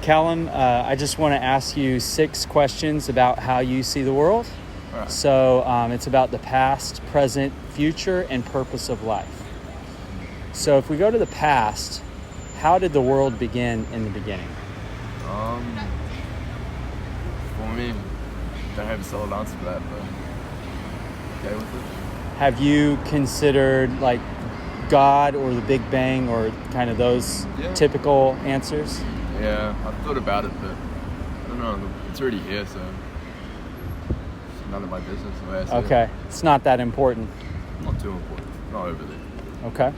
Callum, I just want to ask you 6 questions about how you see the world. All right. So it's about the past, present, future, and purpose of life. So if we go to the past, how did the world begin in the beginning? For me, don't have a solid answer for that, but okay with it. Have you considered like God or the Big Bang or kind of those typical answers? Yeah, I've thought about it, but I don't know. It's already here, so it's none of my business the way I see it. Okay, it's not that important. Not too important. Not over there. Okay.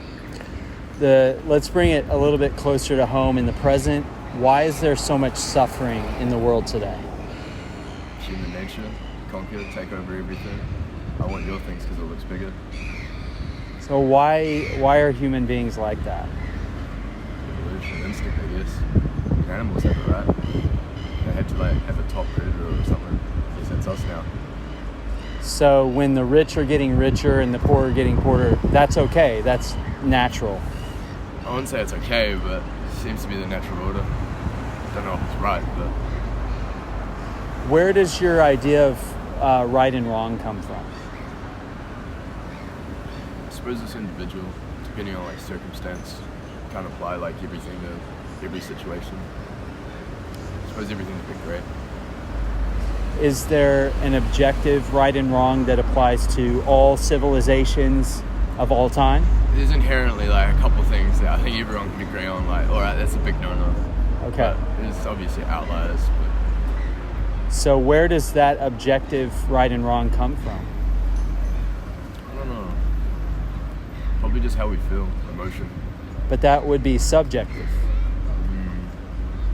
Let's bring it a little bit closer to home in the present. Why is there so much suffering in the world today? Human nature, conquer, take over everything. I want your things because it looks bigger. So why are human beings like that? Evolution, instinct, I guess. Animals have it, right? They had to have a top predator or something. I guess that's us now. So when the rich are getting richer and the poor are getting poorer, that's okay. That's natural. I wouldn't say it's okay, but it seems to be the natural order. I don't know if it's right, but Where does your idea of right and wrong come from? I suppose it's individual, depending on circumstance. Can't apply everything to every situation. I suppose everything's a bit grey. Is there an objective right and wrong that applies to all civilizations of all time? There's inherently a couple things that I think everyone can agree on. Alright, that's a big no-no. Okay. But there's obviously outliers. But So where does that objective right and wrong come from? I don't know. Probably just how we feel, emotion. But that would be subjective.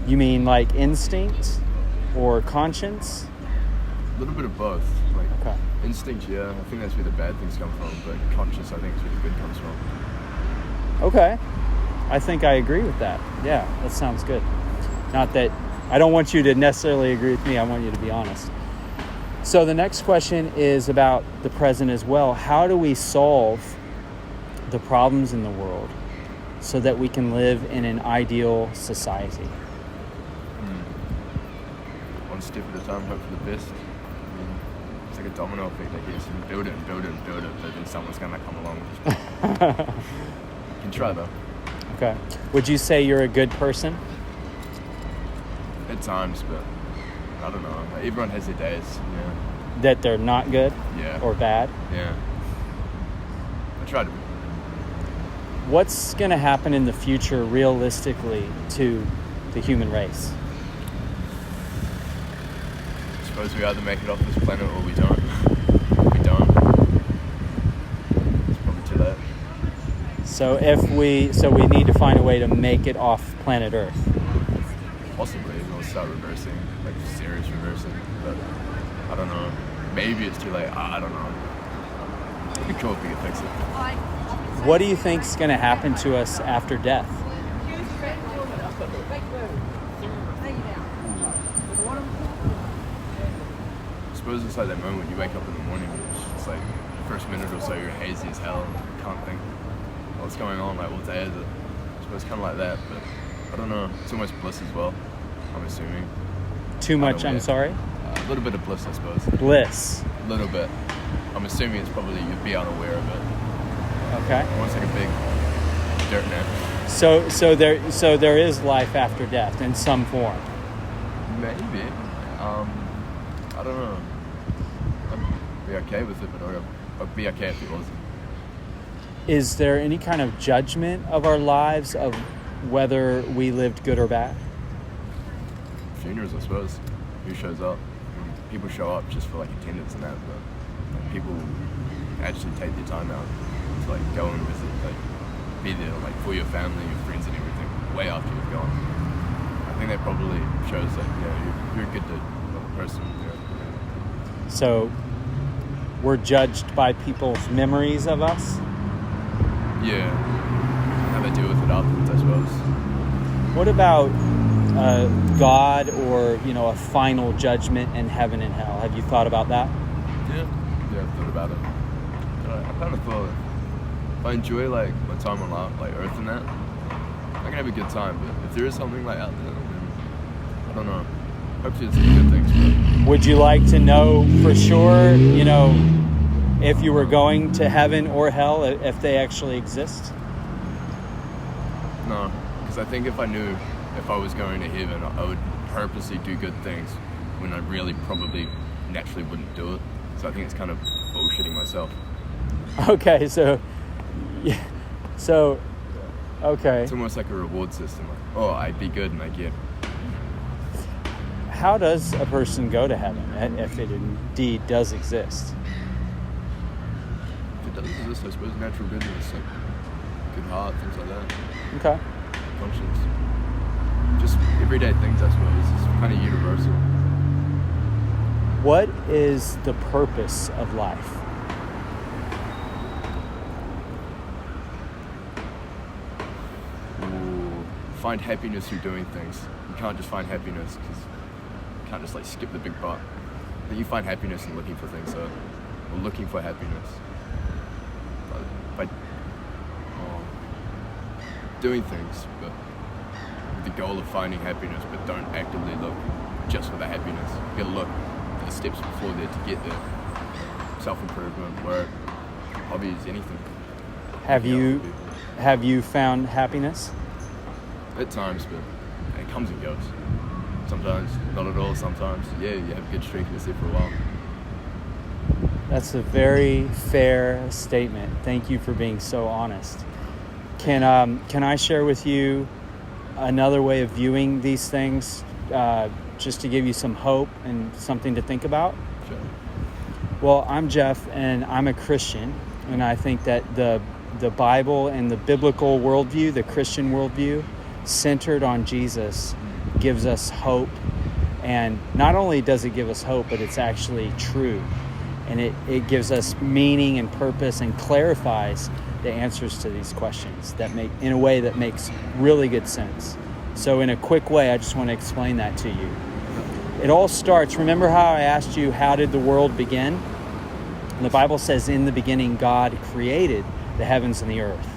You mean like instinct or conscience? A little bit of both. Okay. Instinct, yeah. I think that's where the bad things come from. But conscious, I think, is where the good comes from. Okay. I think I agree with that. Yeah, that sounds good. Not that I don't want you to necessarily agree with me. I want you to be honest. So the next question is about the present as well. How do we solve the problems in the world so that we can live in an ideal society? One step at a time, hope for the best. It's like a domino effect, I guess. You build it and build it and build it, but then someone's going to come along. You can try, though. Okay. Would you say you're a good person? At times, but I don't know. Everyone has their days, yeah. That they're not good? Yeah. Or bad? Yeah. I try to be. What's going to happen in the future realistically to the human race? I suppose we either make it off this planet or we don't. If we don't, it's probably too late. So we need to find a way to make it off planet Earth. Possibly, we'll start reversing, serious reversing. But I don't know. Maybe it's too late. I don't know. It'd be cool if we could fix it. What do you think's going to happen to us after death? I suppose it's like that moment you wake up in the morning, it's the first minute or so you're hazy as hell and you can't think what's going on, what day is it? I suppose kind of like that, but I don't know. It's almost bliss as well, I'm assuming. Too much, I'm sorry? A little bit of bliss, I suppose. Bliss. A little bit. I'm assuming it's probably you'd be unaware of it. Okay. Almost like a big dirt net. So there is life after death in some form. Maybe. I don't know. I'd be okay with it, but I'd be okay if it wasn't. Is there any kind of judgment of our lives of whether we lived good or bad? Funerals, I suppose. Who shows up? People show up just for attendance and that, but people actually take their time out to go and visit, be there for your family, your friends and everything, way after you've gone. I think that probably shows that you're a good person. Yeah. So we're judged by people's memories of us? Yeah. How they deal with it afterwards, I suppose. What about God or, a final judgment in heaven and hell? Have you thought about that? Yeah, I've thought about it. I kind of thought if I enjoy my time on Earth and that, I can have a good time. But if there is something out there, then don't know. Hopefully it's good things. Would you like to know for sure, if you were going to heaven or hell, if they actually exist? No, because I think if I knew if I was going to heaven, I would purposely do good things when I really probably naturally wouldn't do it. So I think it's kind of bullshitting myself. Okay, okay. It's almost like a reward system. Like, oh, I'd be good and I get. How does a person go to heaven if it indeed does exist? If it does exist, I suppose natural goodness, like good heart, things like that. Okay. Conscience. Just everyday things, I suppose. It's kind of universal. What is the purpose of life? Find happiness through doing things. You can't just find happiness because you can't just like skip the big part. But you find happiness in looking for things, or looking for happiness by doing things, but with the goal of finding happiness. But don't actively look just for the happiness. You gotta look for the steps before there to get there. Self-improvement, work, hobbies, anything. Have you found happiness? At times, but it comes and goes. Sometimes not at all. Sometimes, yeah, you have a good streak and it's there for a while. That's a very fair statement. Thank you for being so honest. Can I share with you another way of viewing these things, just to give you some hope and something to think about? Sure. Well, I'm Jeff, and I'm a Christian, and I think that the Bible and the biblical worldview, the Christian worldview, centered on Jesus, gives us hope. And not only does it give us hope, but it's actually true. And it gives us meaning and purpose and clarifies the answers to these questions in a way that makes really good sense. So in a quick way, I just want to explain that to you. It all starts, remember how I asked you, how did the world begin? And the Bible says, in the beginning, God created the heavens and the earth.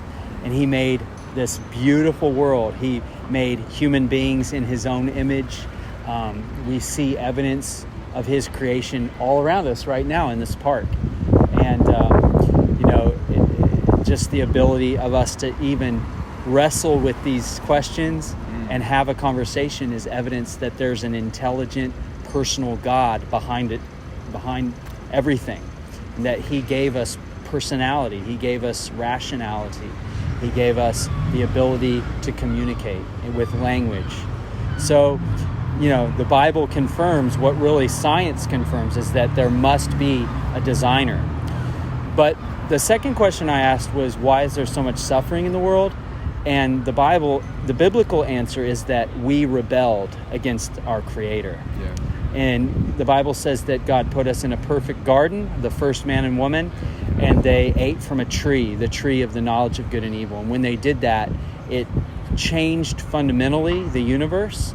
And he made this beautiful world. He made human beings in his own image. We see evidence of his creation all around us right now in this park. And, just the ability of us to even wrestle with these questions and have a conversation is evidence that there's an intelligent, personal God behind everything. And that he gave us personality. He gave us rationality. He gave us the ability to communicate with language. So, the Bible confirms what really science confirms is that there must be a designer. But the second question I asked was, why is there so much suffering in the world? And the biblical answer is that we rebelled against our Creator. Yeah. And the Bible says that God put us in a perfect garden, the first man and woman, and they ate from a tree, the tree of the knowledge of good and evil. And when they did that, it changed fundamentally the universe,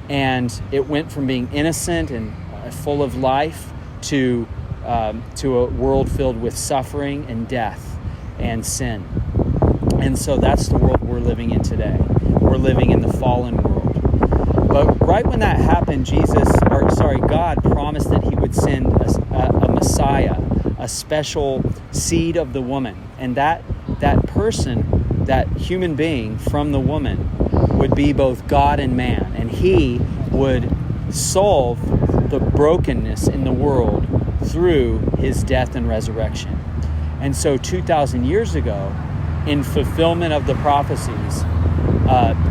and it went from being innocent and full of life to a world filled with suffering and death and sin. And so that's the world we're living in today. We're living in the fallen world. But right when that happened, God promised that he would send a Messiah, a special seed of the woman. And that person, that human being from the woman, would be both God and man. And he would solve the brokenness in the world through his death and resurrection. And so 2,000 years ago, in fulfillment of the prophecies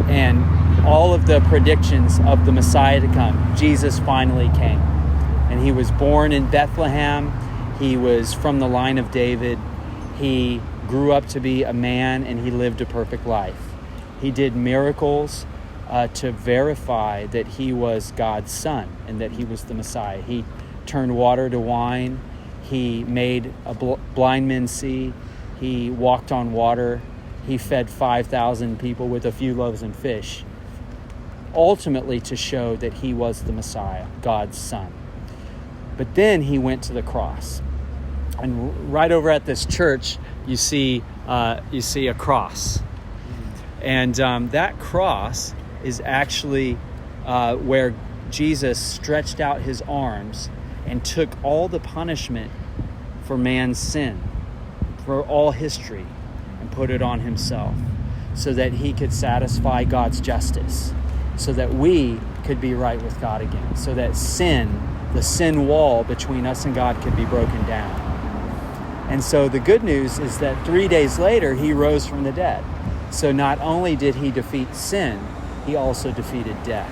and all of the predictions of the Messiah to come, Jesus finally came. And he was born in Bethlehem. He was from the line of David. He grew up to be a man, and he lived a perfect life. He did miracles to verify that he was God's son and that he was the Messiah. He turned water to wine. He made a blind man see. He walked on water. He fed 5,000 people with a few loaves and fish, ultimately to show that he was the Messiah, God's son. But then he went to the cross. And right over at this church, you see a cross. And that cross is actually where Jesus stretched out his arms and took all the punishment for man's sin, for all history, and put it on himself so that he could satisfy God's justice, so that we could be right with God again, so that sin, the sin wall between us and God, could be broken down. And so the good news is that 3 days later, he rose from the dead. So not only did he defeat sin, he also defeated death.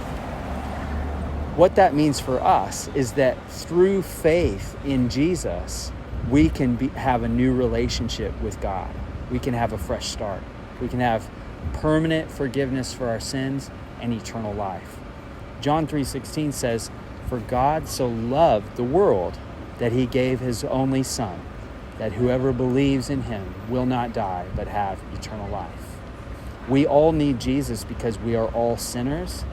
What that means for us is that through faith in Jesus, we can have a new relationship with God. We can have a fresh start. We can have permanent forgiveness for our sins and eternal life. John 3:16 says, "For God so loved the world that he gave his only Son, that whoever believes in him will not die but have eternal life." We all need Jesus because we are all sinners,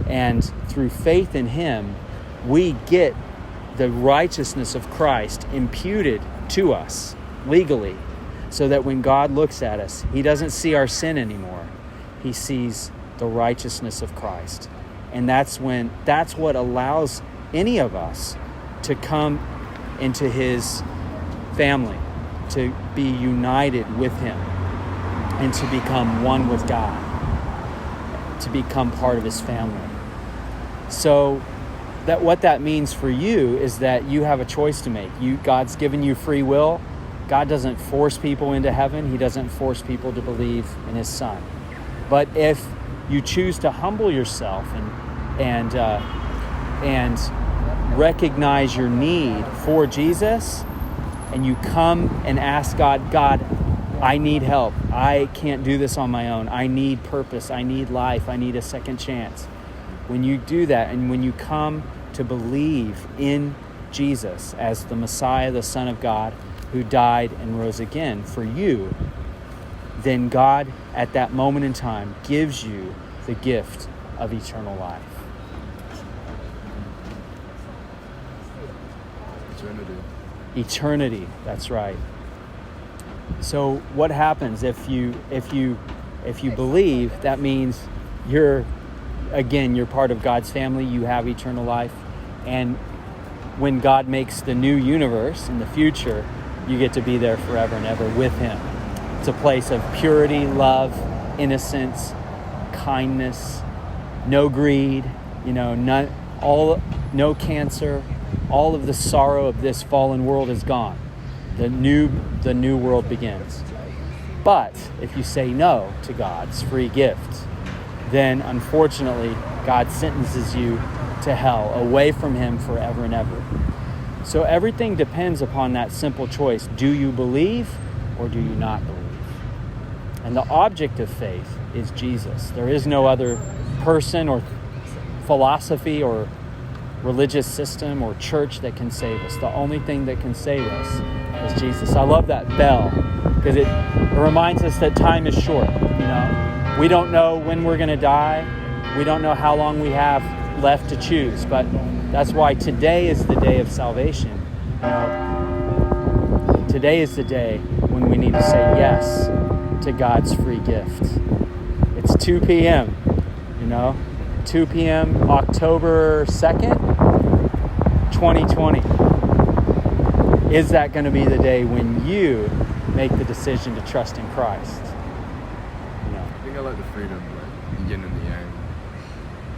and through faith in him, we get the righteousness of Christ imputed to us legally, so that when God looks at us, he doesn't see our sin anymore. He sees the righteousness of Christ. And that's what allows any of us to come into his family, to be united with him, and to become one with God, to become part of his family. So what that means for you is that you have a choice to make. God's given you free will. God doesn't force people into heaven. He doesn't force people to believe in his Son. But if you choose to humble yourself and recognize your need for Jesus, and you come and ask God, I need help. I can't do this on my own. I need purpose. I need life. I need a second chance. When you do that, and when you come to believe in Jesus as the Messiah, the Son of God, who died and rose again for you, then God, at that moment in time, gives you the gift of eternal life. Eternity, that's right. So what happens if you believe? That means you're part of God's family. You have eternal life. And when God makes the new universe in the future, you get to be there forever and ever with him. It's a place of purity, love, innocence, kindness, no greed, no cancer. All of the sorrow of this fallen world is gone. The new world begins. But if you say no to God's free gift, then unfortunately God sentences you to hell, away from him forever and ever. So everything depends upon that simple choice. Do you believe or do you not believe? And the object of faith is Jesus. There is no other person or philosophy or religious system or church that can save us. The only thing that can save us is Jesus. I love that bell because it reminds us that time is short. We don't know when we're going to die. We don't know how long we have left to choose, but that's why today is the day of salvation. Today is the day when we need to say yes to God's free gift. It's 2 p.m., 2 p.m., October 2nd, 2020. Is that going to be the day when you make the decision to trust in Christ? I think I like the freedom, getting in the yang.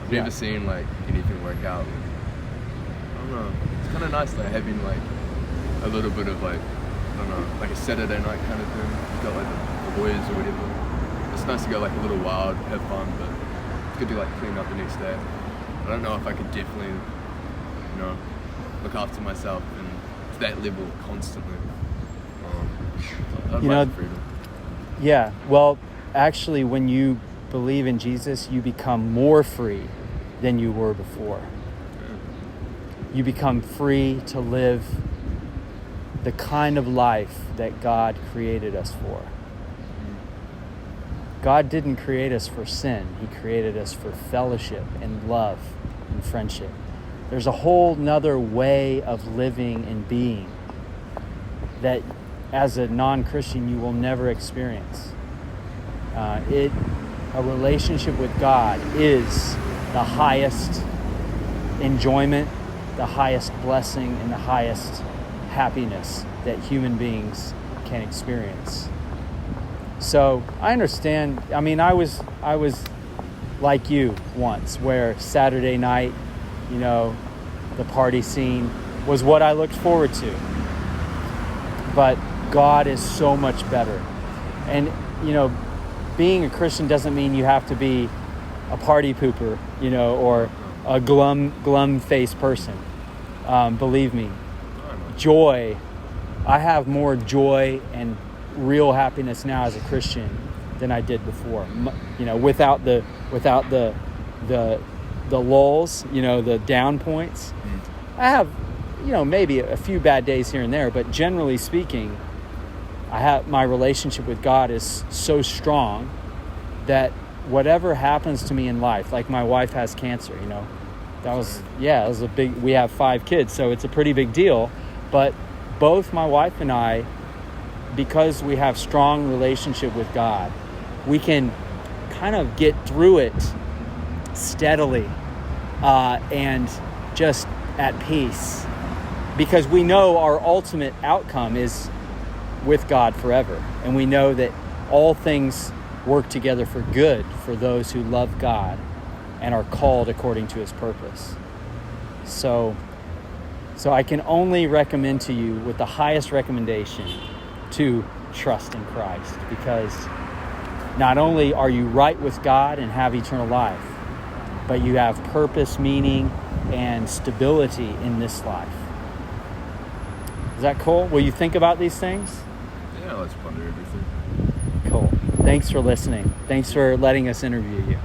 Have you ever seen anything work out? I don't know. It's kind of nice having a little bit of a Saturday night kind of thing. You've got the boys or whatever. It's nice to go a little wild, have fun, but it's good to clean up the next day. I don't know if I could definitely, look after myself and to that level constantly. I'd like the freedom. Yeah, well, actually, when you believe in Jesus, you become more free than you were before. You become free to live the kind of life that God created us for. God didn't create us for sin. He created us for fellowship and love and friendship. There's a whole nother way of living and being that as a non-Christian you will never experience. A relationship with God is the highest enjoyment, the highest blessing, and the highest happiness that human beings can experience. So I understand. I mean, I was like you once, where Saturday night, the party scene was what I looked forward to. But God is so much better. And, being a Christian doesn't mean you have to be a party pooper, or a glum-faced person. Believe me, joy. I have more joy and real happiness now as a Christian than I did before. Without the lulls, the down points. I have, maybe a few bad days here and there, but generally speaking, my relationship with God is so strong that whatever happens to me in life, like my wife has cancer, it was a big, we have 5 kids, so it's a pretty big deal. But both my wife and I, because we have strong relationship with God, we can kind of get through it steadily and just at peace, because we know our ultimate outcome is with God forever. And we know that all things work together for good for those who love God and are called according to his purpose. So I can only recommend to you, with the highest recommendation, to trust in Christ, because not only are you right with God and have eternal life, but you have purpose, meaning, and stability in this life. Is that cool? Will you think about these things? Yeah, let's ponder everything. Cool. Thanks for listening. Thanks for letting us interview you.